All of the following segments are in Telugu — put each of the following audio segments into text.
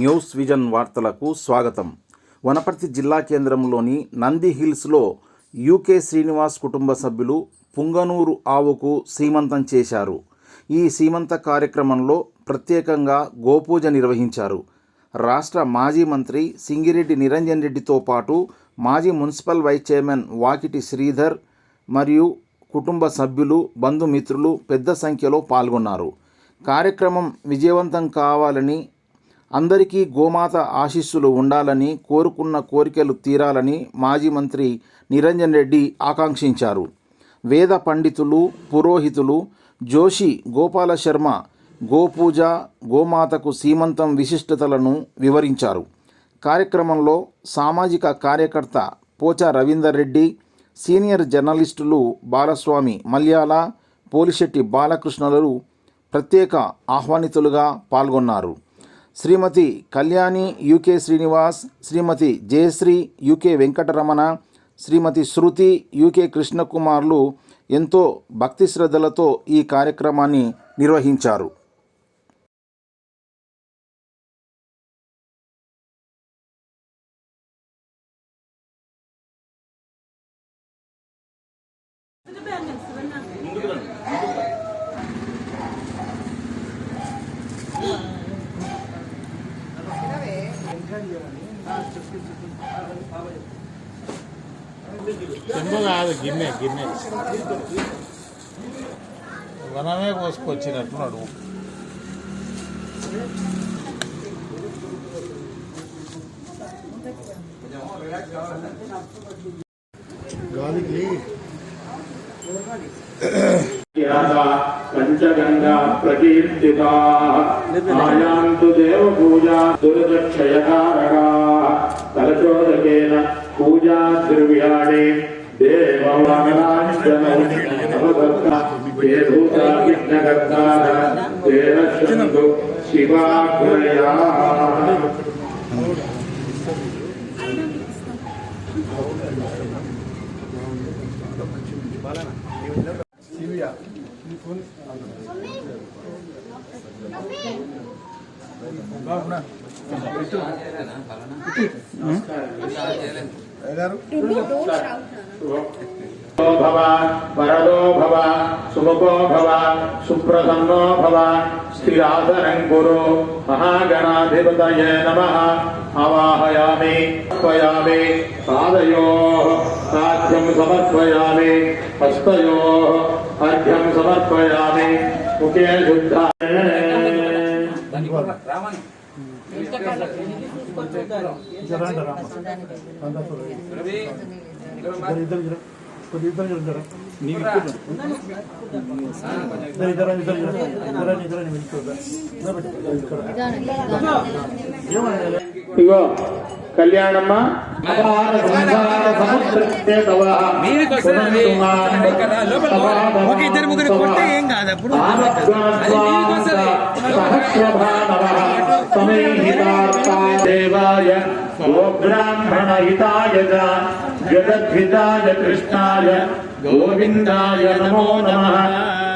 న్యూస్ విజన్ వార్తలకు స్వాగతం. వనపర్తి జిల్లా కేంద్రంలోని నంది హిల్స్లో యూకే శ్రీనివాస్ కుటుంబ సభ్యులు పుంగనూరు ఆవుకు సీమంతం చేశారు. ఈ సీమంత కార్యక్రమంలో ప్రత్యేకంగా గోపూజ నిర్వహించారు. రాష్ట్ర మాజీ మంత్రి సింగిరెడ్డి నిరంజన్ రెడ్డితో పాటు మాజీ municipal vice chairman Vakiti Sridhar మరియు కుటుంబ సభ్యులు, బంధుమిత్రులు పెద్ద సంఖ్యలో పాల్గొన్నారు. కార్యక్రమం విజయవంతం కావాలని, అందరికీ గోమాత ఆశీస్సులు ఉండాలని, కోరుకున్న కోరికలు తీరాలని మాజీ మంత్రి నిరంజన్ రెడ్డి ఆకాంక్షించారు. వేద పండితులు, పురోహితులు జోషి గోపాల శర్మ గోపూజ, గోమాతకు సీమంతం విశిష్టతలను వివరించారు. కార్యక్రమంలో సామాజిక కార్యకర్త పోచా రవీందర్ రెడ్డి, సీనియర్ జర్నలిస్టులు బాలస్వామి మల్యాల, పోలిశెట్టి బాలకృష్ణలు ప్రత్యేక ఆహ్వానితులుగా పాల్గొన్నారు. శ్రీమతి కళ్యాణి యూకే శ్రీనివాస్, శ్రీమతి జయశ్రీ యూకే వెంకటరమణ, శ్రీమతి శృతి యూకే కృష్ణకుమార్లు ఎంతో భక్తి శ్రద్ధలతో ఈ కార్యక్రమాన్ని నిర్వహించారు. చెంబు కాదు, గిన్నె గిన్నె వనమే కోసుకొచ్చినట్టు నడువు. గాలికి పంచగంగా ప్రకీర్తితా ఆయాంతు దేవ పూజా దుర్దక్షయకారకా తలచోదకేన పూజా ద్రవ్యాణి దేవభూతాగ్నకర్తారూ శివాగ్రయా. భవ వరదో భవ సుముఖో భవ సుప్రసన్నో భవ స్థిరాసనం కురు. మహాగణాధిపతయే నమః. ఆవాహయామి సమర్పయామి. పాదయోః సాధ్యం సమర్పయామి. హస్తయోః అర్ఘ్యం సమర్పయామి. ముఖే శుద్ధ ఇగో కళ్యాణమ్మ దేవాయ గోబ్రాహ్మణ హితాయ జగద్హితాయ కృష్ణాయ గోవిందాయ నమో నమః.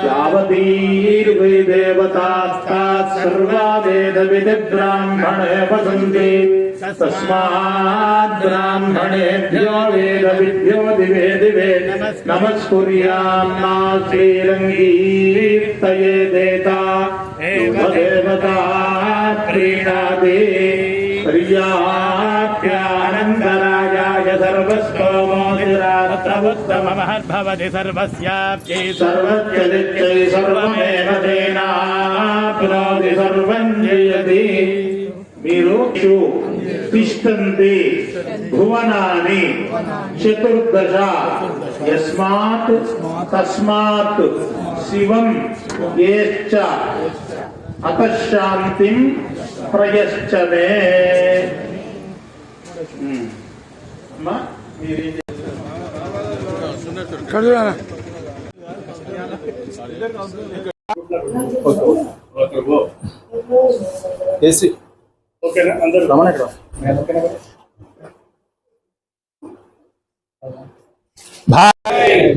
యావతీర్వై దేవతాస్తాత్ సర్వా వేద విధి బ్రాహ్మణే వదంతి. తస్మాద్ బ్రాహ్మణేభ్యో వేద విద్యో దివే దివే నమస్కుర్యాం. శ్రీరంగీర్తయే దేతా దేవతా ప్రీణాది ప్రియాప్యానందరాయాయ సర్వస్తోమోదిరాత్తమహద్భవతి సర్వస్యాప్యై సర్వత్యదిత్యై సర్వమేవ తేనాప్నోతి సర్వం జయతి. మీరు తిష్టంతి భువనాని చతుర్దశ యస్మాత్ తస్మాత్ శివం ఏశ్చ అతశాంతిం ప్రయశ్చమే.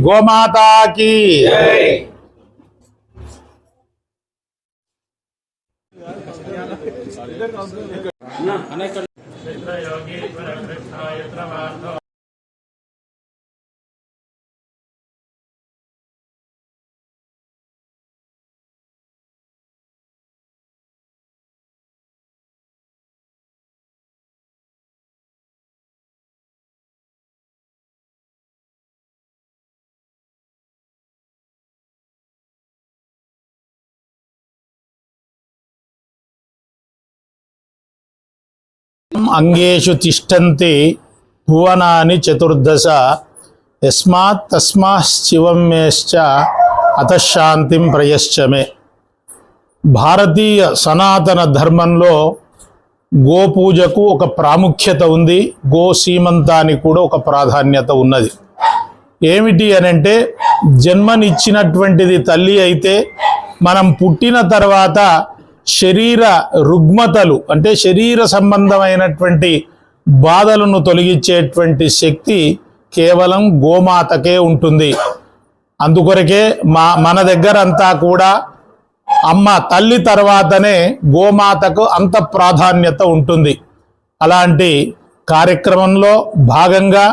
గోమాతా की నా అంగేషు తిష్టంతి భువనాని చతుర్దశ యస్మాత్ తస్మాశ్చివం మేశ్చ అతశాంతిం ప్రయశ్చమే. భారతీయ సనాతన ధర్మంలో గోపూజకు ఒక ప్రాముఖ్యత ఉంది, గో సీమంతానికి కూడా ఒక ప్రాధాన్యత ఉన్నది. ఏమిటి అనంటే, జన్మనిచ్చినటువంటిది తల్లి అయితే మనం పుట్టిన తర్వాత శరీర రుగ్మతలు అంటే శరీర సంబంధమైనటువంటి బాధలను తొలగించేటువంటి శక్తి కేవలం గోమాతకే ఉంటుంది. అందుకొరకే మన దగ్గర అంతా కూడా అమ్మ తల్లి తర్వాతనే గోమాతకు అంత ప్రాధాన్యత ఉంటుంది. అలాంటి కార్యక్రమంలో భాగంగా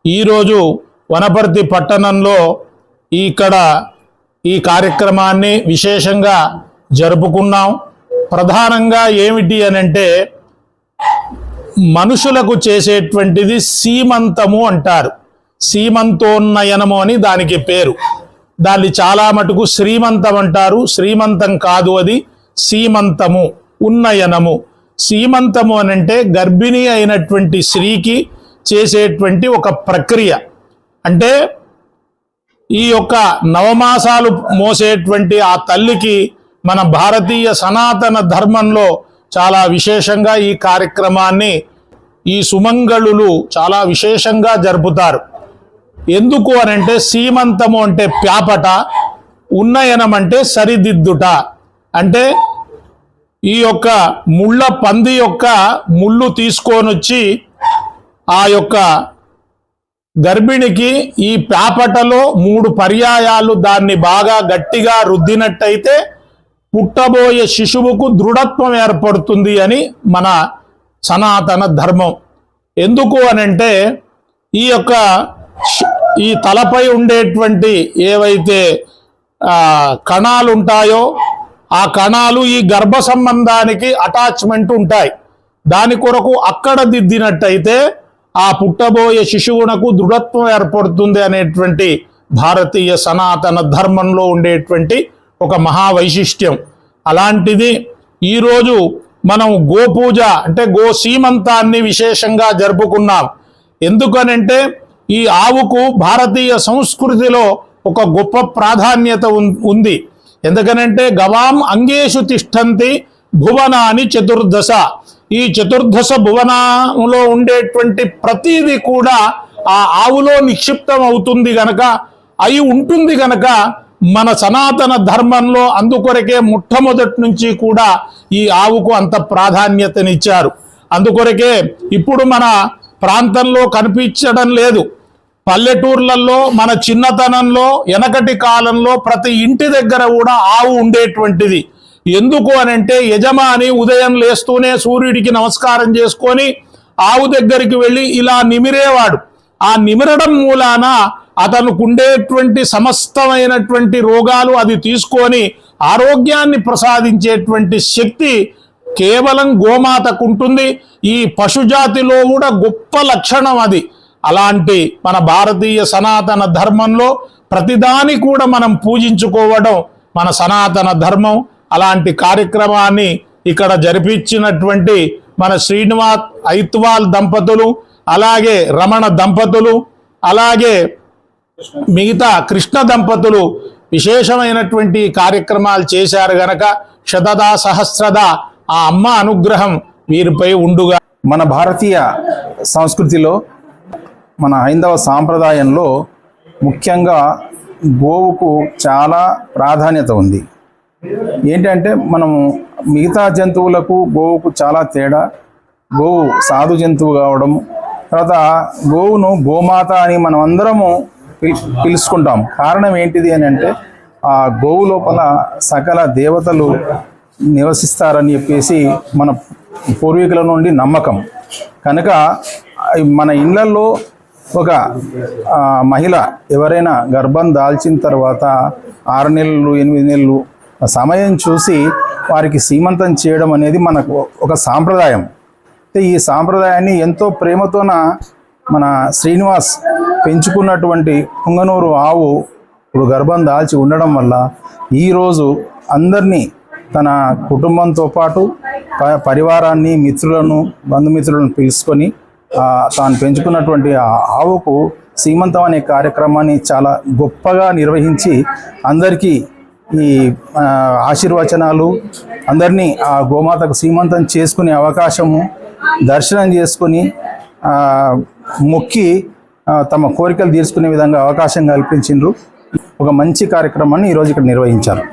ఈరోజు వనపర్తి పట్టణంలో ఇక్కడ ఈ కార్యక్రమాన్ని విశేషంగా జరుపుకున్నాం. ప్రధానంగా ఏమిటి అనంటే, మనుషులకు చేసేటువంటిది సీమంతము అంటారు. సీమంతోన్నయనము అని దానికి పేరు. దాన్ని చాలా మటుకు శ్రీమంతం అంటారు. శ్రీమంతం కాదు, అది సీమంతము, ఉన్నయనము. సీమంతము అనంటే గర్భిణీ అయినటువంటి స్త్రీకి చేసేటువంటి ఒక ప్రక్రియ. అంటే ఈ యొక్క నవమాసాలు మోసేటువంటి ఆ తల్లికి మన భారతీయ సనాతన ధర్మంలో చాలా విశేషంగా ఈ కార్యక్రమాన్ని ఈ సుమంగళులు చాలా విశేషంగా జరుపుతారు. ఎందుకు అనంటే, సీమంతము అంటే ప్యాపట, ఉన్నయనం అంటే సరిదిద్దుట. అంటే ఈ యొక్క ముళ్ళ పంది యొక్క ముళ్ళు తీసుకొని వచ్చి ఆ యొక్క గర్భిణికి ఈ ప్యాపటలో 3 పర్యాయాలు దాన్ని బాగా గట్టిగా రుద్దినట్టయితే పుట్టబోయే శిశువుకు దృఢత్వం ఏర్పడుతుంది అని మన సనాతన ధర్మం. ఎందుకు అనంటే, ఈ తలపై ఉండేటువంటి ఏవైతే కణాలు ఉంటాయో ఆ కణాలు ఈ గర్భ సంబంధానికి అటాచ్మెంట్ ఉంటాయి. దాని కొరకు అక్కడ దిద్దినట్టయితే ఆ పుట్టబోయే శిశువునకు దృఢత్వం ఏర్పడుతుంది అనేటువంటి భారతీయ సనాతన ధర్మంలో ఉండేటువంటి ఒక మహావైశిష్ట్యం. అలాంటిది ఈరోజు మనం గోపూజ అంటే గో సీమంతాన్ని విశేషంగా జరుపుకున్నాం. ఎందుకనంటే, ఈ ఆవుకు భారతీయ సంస్కృతిలో ఒక గొప్ప ప్రాధాన్యత ఉంది. ఎందుకనంటే, గవాం అంగేషు తిష్టంతి భువనాని చతుర్దశ. ఈ చతుర్దశ భువనంలో ఉండేటువంటి ప్రతిదీ కూడా ఆ ఆవులో నిక్షిప్తం అవుతుంది గనక, అయి ఉంటుంది గనక మన సనాతన ధర్మంలో అందుకొరకే మొట్టమొదటి నుంచి కూడా ఈ ఆవుకు అంత ప్రాధాన్యతనిచ్చారు. అందుకొరకే ఇప్పుడు మన ప్రాంతంలో కనిపించడం లేదు. పల్లెటూర్లలో మన చిన్నతనంలో వెనకటి కాలంలో ప్రతి ఇంటి దగ్గర కూడా ఆవు ఉండేటువంటిది. ఎందుకు అనంటే, యజమాని ఉదయం లేస్తూనే సూర్యుడికి నమస్కారం చేసుకొని ఆవు దగ్గరికి వెళ్ళి ఇలా నిమిరేవాడు. ఆ నిమిరడం మూలాన అతనికి ఉండేటువంటి సమస్తమైనటువంటి రోగాలు అది తీసుకొని ఆరోగ్యాన్ని ప్రసాదించేటువంటి శక్తి కేవలం గోమాతకు ఉంటుంది. ఈ పశుజాతిలో కూడా గొప్ప లక్షణం అది. అలాంటి మన భారతీయ సనాతన ధర్మంలో ప్రతిదాని కూడా మనం పూజించుకోవడం మన సనాతన ధర్మం. అలాంటి కార్యక్రమాన్ని ఇక్కడ జరిపించినటువంటి మన శ్రీనివాస్ ఐత్వాల్ దంపతులు, అలాగే రమణ దంపతులు, అలాగే మిగతా కృష్ణ దంపతులు విశేషమైనటువంటి కార్యక్రమాలు చేశారు గనక శతదా సహస్రదా ఆ అమ్మ అనుగ్రహం వీరిపై ఉండుగా. మన భారతీయ సంస్కృతిలో, మన హైందవ సాంప్రదాయంలో ముఖ్యంగా గోవుకు చాలా ప్రాధాన్యత ఉంది. ఏంటంటే, మనము మిగతా జంతువులకు గోవుకు చాలా తేడా. గోవు సాధు జంతువు కావడం, తర్వాత గోవును గోమాత అని మనం అందరము పిలుచుకుంటాం. కారణం ఏంటిది అని అంటే, ఆ గోవు లోపల సకల దేవతలు నివసిస్తారని చెప్పేసి మన పూర్వీకుల నుండి నమ్మకం. కనుక మన ఇళ్ళల్లో ఒక మహిళ ఎవరైనా గర్భం దాల్చిన తర్వాత 6 నెలలు 8 నెలలు సమయం చూసి వారికి సీమంతం చేయడం అనేది మనకు ఒక సాంప్రదాయం. ఈ సాంప్రదాయాన్ని ఎంతో ప్రేమతోన మన శ్రీనివాస్ పెంచుకున్నటువంటి పుంగనూరు ఆవు ఇప్పుడు గర్భం దాల్చి ఉండడం వల్ల ఈరోజు అందరినీ తన కుటుంబంతో పాటు పరివారాన్ని, మిత్రులను, బంధుమిత్రులను పిలుచుకొని తాను పెంచుకున్నటువంటి ఆ ఆవుకు సీమంతం అనే కార్యక్రమాన్ని చాలా గొప్పగా నిర్వహించి అందరికీ ఈ ఆశీర్వచనాలు, అందరినీ ఆ గోమాతకు సీమంతం చేసుకునే అవకాశము, దర్శనం చేసుకొని మొక్కి తమ కోరికలు తీర్చుకునే విధంగా అవకాశం కల్పించిండ్రు. ఒక మంచి కార్యక్రమాన్ని ఈరోజు ఇక్కడ నిర్వహించారు.